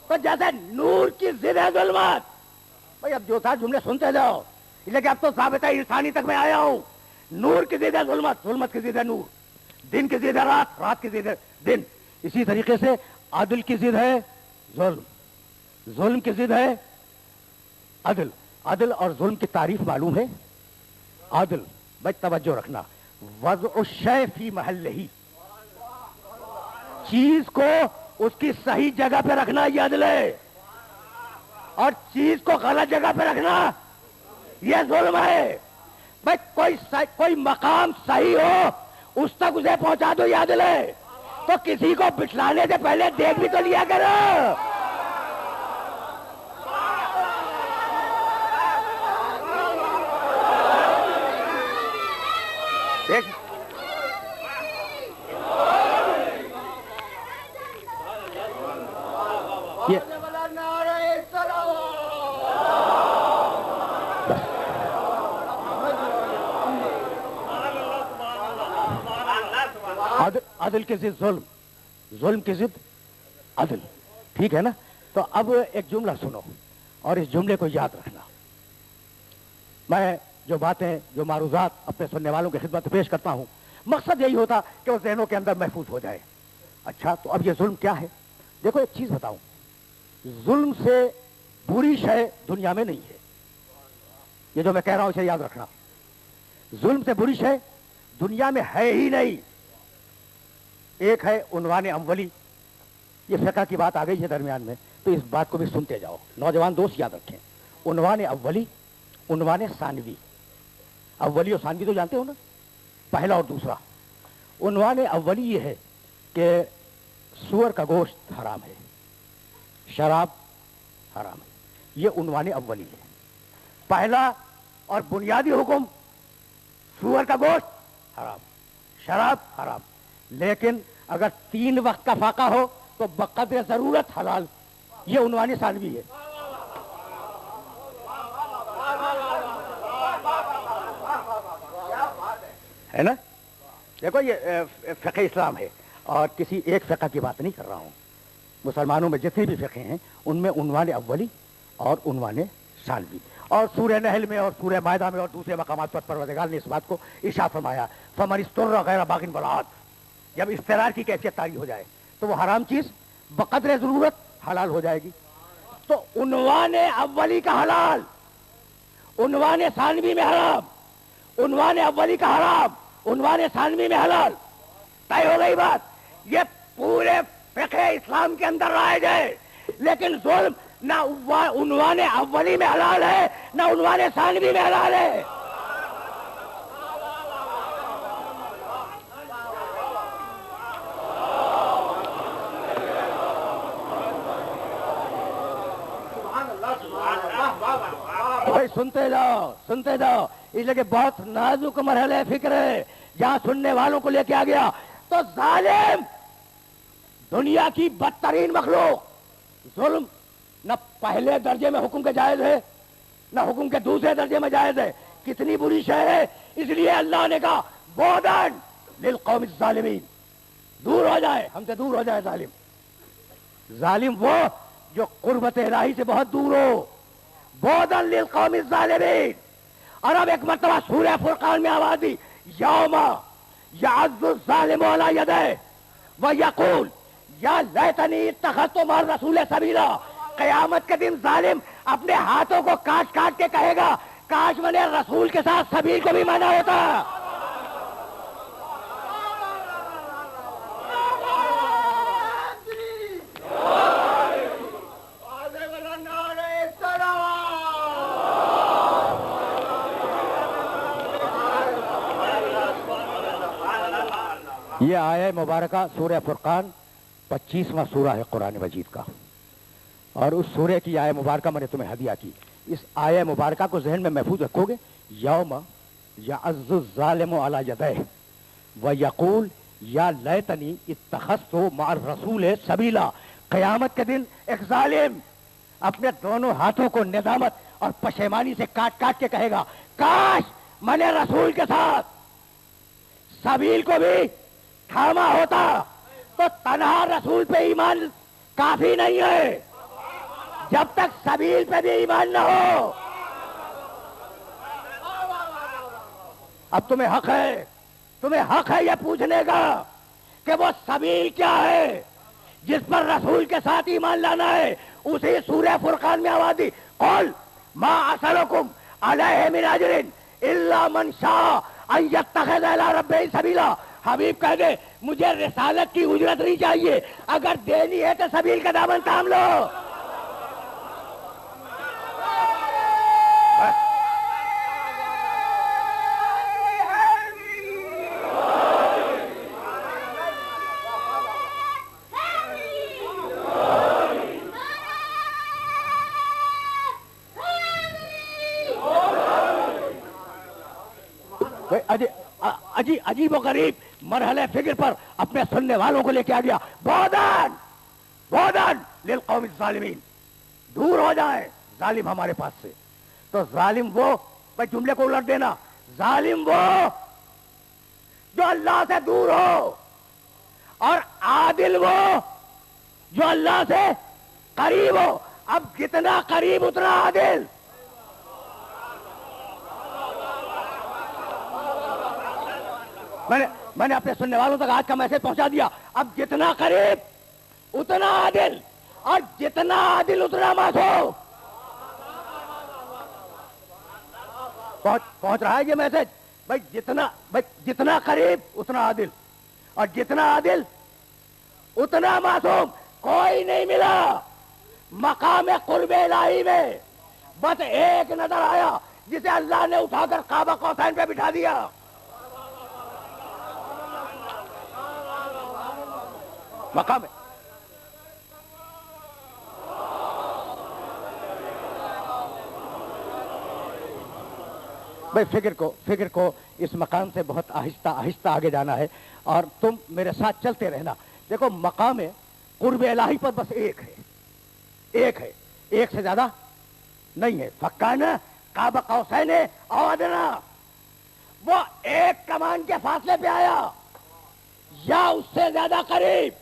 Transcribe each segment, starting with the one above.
تو جیسے نور کی ضد ہے ظلمت. بھائی اب جو تھا جملے سنتے جاؤ, لیکن اب تو ثابت ہے انسانی تک میں آیا ہوں. نور کی ضد ہے ظلمت, ظلمت کی ضد ہے نور, دن کی ضد ہے رات, رات کی ضد ہے دن. اسی طریقے سے عدل کی ضد ہے ظلم, ظلم کی ضد ہے عدل. عدل اور ظلم کی تعریف معلوم ہے؟ عدل بھائی توجہ رکھنا, وضع الشیء فی محلہ, چیز کو اس کی صحیح جگہ پہ رکھنا یہ عدل ہے, اور چیز کو غلط جگہ پہ رکھنا یہ ظلم ہے. بھائی کوئی مقام صحیح ہو اس تک اسے پہنچا دو یہ عدل ہے. تو کسی کو بٹھلانے سے پہلے دیکھ بھی تو لیا کرو. عدل کی ضد ظلم, ظلم کی ضد عدل, ٹھیک ہے نا؟ تو اب ایک جملہ سنو اور اس جملے کو یاد رکھنا. میں جو باتیں, جو معروضات اپنے سننے والوں کی خدمت پیش کرتا ہوں, مقصد یہی ہوتا کہ وہ ذہنوں کے اندر محفوظ ہو جائے. اچھا تو اب یہ ظلم کیا ہے؟ دیکھو ایک چیز بتاؤں, ظلم سے بری شے دنیا میں نہیں ہے. یہ جو میں کہہ رہا ہوں اسے یاد رکھنا, ظلم سے بری شے دنیا میں ہے ہی نہیں. ایک ہے عنوان اولی, یہ فقہ کی بات آ گئی ہے درمیان میں تو اس بات کو بھی سنتے جاؤ, نوجوان دوست یاد رکھیں. عنوان اولی, عنوان ثانوی. اولی اور ثانوی تو جانتے ہو نا, پہلا اور دوسرا. عنوان اولی یہ ہے کہ سور کا گوشت حرام ہے, شراب حرام ہے, یہ عنوان اولی ہے. پہلا اور بنیادی حکم سور کا گوشت حرام, شراب حرام. لیکن اگر 3 وقت کا فاقہ ہو تو بقدر ضرورت حلال, یہ عنوان ثانوی ہے. ہے نا؟ دیکھو یہ فقہ اسلام ہے اور کسی ایک فقہ کی بات نہیں کر رہا ہوں. مسلمانوں میں جتنے بھی فقہ ہیں ان میں عنوان اولی اور عنوان ثانوی. اور سورہ نحل میں اور سورہ مائدہ میں اور دوسرے مقامات پر پروردگار نے اس بات کو ارشاد فرمایا, فمن اضطر غیر باغ ولا عاد. جب اضطرار کی کیفیت طاری ہو جائے تو وہ حرام چیز بقدر ضرورت حلال ہو جائے گی. تو عنوان اولی کا حلال, عنوان ثانوی میں حرام, عنوان اولی کا حرام, عنوان ثانوی میں حلال. طے ہو گئی بات. یہ پورے فقہ اسلام کے اندر رائج ہے. لیکن ظلم نہ عنوان اولی میں حلال ہے نہ عنوان ثانوی میں حلال ہے. بھائی سنتے جاؤ, سنتے جاؤ, اس لیے کہ بہت نازک مرحلہ فکر ہے جہاں سننے والوں کو لے کے آ گیا. تو ظالم دنیا کی بدترین مخلوق, ظلم نہ پہلے درجے میں حکم کے جائز ہے نہ حکم کے دوسرے درجے میں جائز ہے. کتنی بری شے ہے. اس لیے اللہ نے کہا بودن للقوم الظالمین, دور ہو جائے, ہم سے دور ہو جائے ظالم. ظالم وہ جو قربت الہی سے بہت دور ہو. بودن للقوم الظالمین. اور اب ایک مرتبہ سورہ فرقان میں آواز دی, یوم یعض الظالم علی یدیہ ویقول یا لیتنی اتخذت مع الرسول سبیلا. قیامت کے دن ظالم اپنے ہاتھوں کو کاٹ کاٹ کے کہے گا کاش میں نے رسول کے ساتھ سبیل کو بھی مانا ہوتا. یہ آیہ مبارکہ سورہ فرقان 25واں سورہ ہے قرآن مجید کا, اور اس سورہ کی آیہ مبارکہ میں نے تمہیں ہدیہ کی. اس آیہ مبارکہ کو ذہن میں محفوظ رکھو گے. یوم یعض الظالم علی یدیہ ویقول یا لیتنی اتخذت مع الرسول سبیلا. قیامت کے دن ایک ظالم اپنے دونوں ہاتھوں کو ندامت اور پشیمانی سے کاٹ کاٹ کے کہے گا کاش میں نے رسول کے ساتھ سبیل کو بھی تھاما ہوتا. تو تنہا رسول پہ ایمان کافی نہیں ہے, جب تک سبیل پہ بھی ایمان نہ ہو. اب تمہیں حق ہے یہ پوچھنے کا کہ وہ سبیل کیا ہے جس پر رسول کے ساتھ ایمان لانا ہے. اسی سورہ فرقان میں آواز دی, قل ما اسألکم علیہ من اجر الا من شاء ان یتخذ الی ربہ سبیلا. حبیب کہہ دے مجھے رسالت کی اجرت نہیں چاہیے, اگر دینی ہے تو سبیل کا دامن تھام لو. عجیب و غریب مرحلہ فکر پر اپنے سننے والوں کو لے کے آ گیا. بودن للقوم الظالمین, دور ہو جائیں ظالم ہمارے پاس سے. تو ظالم وہ, بھائی جملے کو الٹ دینا, ظالم وہ جو اللہ سے دور ہو, اور عادل وہ جو اللہ سے قریب ہو. اب جتنا قریب اتنا عادل. میں نے اپنے سننے والوں تک آج کا میسج پہنچا دیا. اب جتنا قریب اتنا عادل, اور جتنا عادل اتنا معصوم. پہنچ رہا ہے یہ میسج؟ بھائی جتنا قریب اتنا عادل, اور جتنا عادل اتنا معصوم. کوئی نہیں ملا مقام قرب الہی میں, بس ایک نظر آیا جسے اللہ نے اٹھا کر کعبہ قوسین پہ بٹھا دیا. مقام بھائی فکر کو اس مقام سے بہت آہستہ آہستہ آگے جانا ہے, اور تم میرے ساتھ چلتے رہنا. دیکھو مقام قرب الہی پر بس ایک ہے, ایک سے زیادہ نہیں ہے. فکان کعبہ قوسین او ادنا, وہ ایک کمان کے فاصلے پہ آیا یا اس سے زیادہ قریب.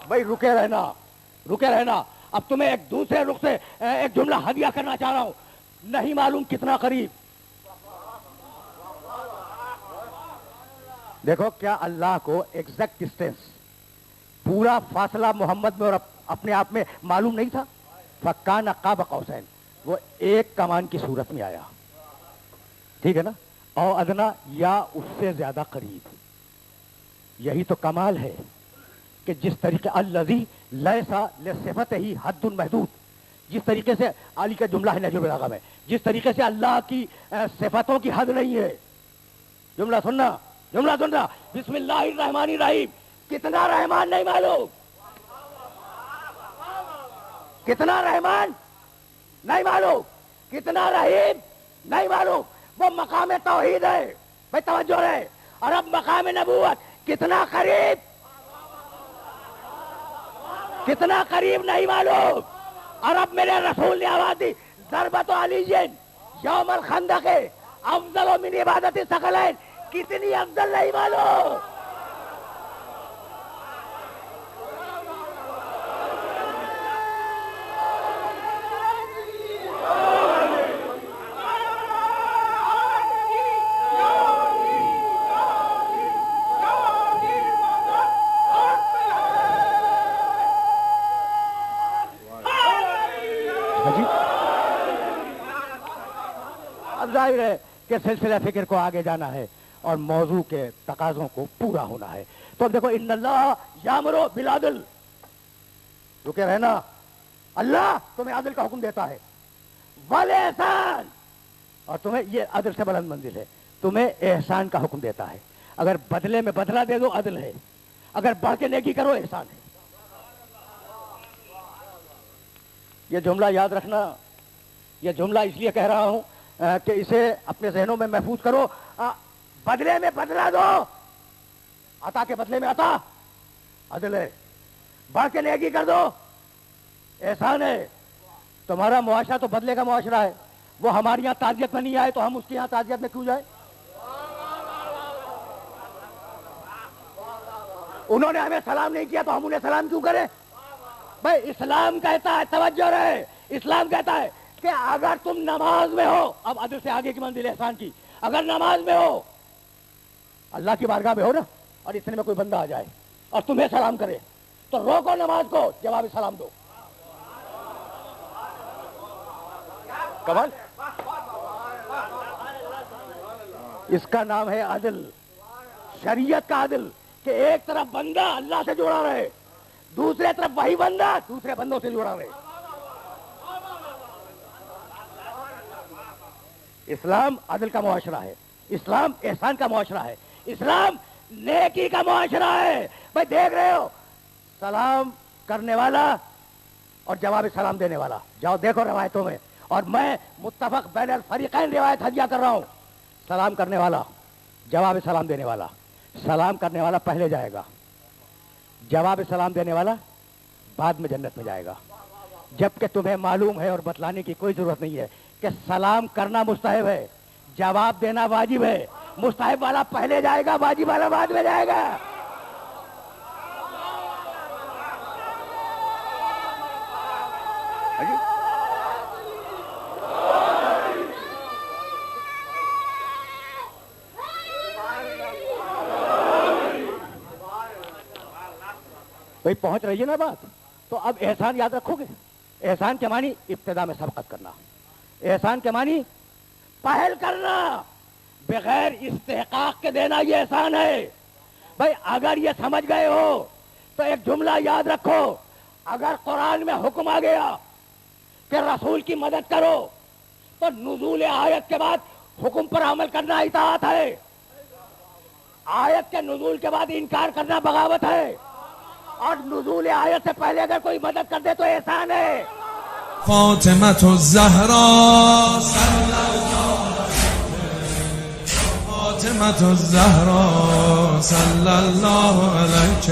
بھائی رکے رہنا. اب تمہیں ایک دوسرے رخ سے ایک جملہ ہدیہ کرنا چاہ رہا ہوں. نہیں معلوم کتنا قریب. دیکھو کیا اللہ کو ایگزیکٹ ڈسٹینس, پورا فاصلہ محمد میں اور اپنے آپ میں معلوم نہیں تھا؟ فکان قاب قوسین, وہ ایک کمان کی صورت میں آیا, ٹھیک ہے نا, او ادنا یا اس سے زیادہ قریب. یہی تو کمال ہے کہ جس طریقے الذی لیسا لصفتہ حد محدود, جس طریقے سے علی کا جملہ ہے نجم البلاغہ میں, جس طریقے سے اللہ کی صفاتوں کی حد نہیں ہے. جملہ سننا, بسم اللہ الرحمن الرحیم. کتنا رحمان نہیں معلوم, کتنا رحمان نہیں معلوم, کتنا رحیم نہیں معلوم. وہ مقام توحید ہے بھائی, توجہ رہے. اور اب مقام نبوت کتنا قریب نہیں معلوم. اور اب میرے رسول نے آواز دی, ضربت علی یوم الخندق افضل من عبادت الثقلین. کتنی افضل نہیں معلوم. ظاہر ہے کہ سلسلہ فکر کو آگے جانا ہے اور موضوع کے تقاضوں کو پورا ہونا ہے. تو اب دیکھو, ان اللہ یامر بالعدل, رکے رہنا, اللہ تمہیں عدل کا حکم دیتا ہے, والاحسان, اور تمہیں یہ عدل سے بلند منزل ہے, تمہیں احسان کا حکم دیتا ہے. اگر بدلے میں بدلہ دے دو عدل ہے, اگر بڑھ کے نیکی کرو احسان ہے. یہ جملہ یاد رکھنا, یہ جملہ اس لیے کہہ رہا ہوں کہ اسے اپنے ذہنوں میں محفوظ کرو. بدلے میں بدلہ دو, عطا کے بدلے میں عطا عدل ہے. بڑھ کے نیکی کر دو احسان ہے. تمہارا معاشرہ تو بدلے کا معاشرہ ہے, وہ ہمارے یہاں تعزیت میں نہیں آئے تو ہم اس کے یہاں تعزیت میں کیوں جائیں؟ انہوں نے ہمیں سلام نہیں کیا تو ہم انہیں سلام کیوں کریں؟ بھائی اسلام کہتا ہے، توجہ رہے، اسلام کہتا ہے کہ اگر تم نماز میں ہو، اب عدل سے آگے کی منزل احسان کی، اگر نماز میں ہو، اللہ کی بارگاہ میں ہو نا، اور اتنے میں کوئی بندہ آ جائے اور تمہیں سلام کرے تو روکو نماز کو، جواب سلام دو. کمال، اس کا نام ہے عدل، شریعت کا عدل، کہ ایک طرف بندہ اللہ سے جڑا رہے، دوسرے طرف وہی بندہ دوسرے بندوں سے جڑا رہے. اسلام عدل کا معاشرہ ہے، اسلام احسان کا معاشرہ ہے، اسلام نیکی کا معاشرہ ہے. بھائی دیکھ رہے ہو، سلام کرنے والا اور جواب سلام دینے والا، جاؤ دیکھو روایتوں میں، اور میں متفق بین الفریقین روایت ہدیہ کر رہا ہوں. سلام کرنے والا، جواب سلام دینے والا. سلام کرنے والا پہلے جائے گا، جواب سلام دینے والا بعد میں جنت میں جائے گا. جبکہ تمہیں معلوم ہے اور بتلانے کی کوئی ضرورت نہیں ہے کہ سلام کرنا مستحب ہے، جواب دینا واجب ہے. مستحب والا پہلے جائے گا، واجب والا بعد میں جائے گا. بھائی پہنچ رہی ہے نا بات؟ تو اب احسان یاد رکھو گے. احسان کے معنی ابتدا میں سبقت کرنا، احسان کے معنی پہل کرنا، بغیر استحقاق کے دینا، یہ احسان ہے. بھائی اگر یہ سمجھ گئے ہو تو ایک جملہ یاد رکھو، اگر قرآن میں حکم آ گیا کہ رسول کی مدد کرو تو نزول آیت کے بعد حکم پر عمل کرنا اطاعت ہے، آیت کے نزول کے بعد انکار کرنا بغاوت ہے، اور نزول آیت سے پہلے اگر کوئی مدد کر دے تو احسان ہے. فاطمة الزهراء فاطمة الزهراء صلى الله عليك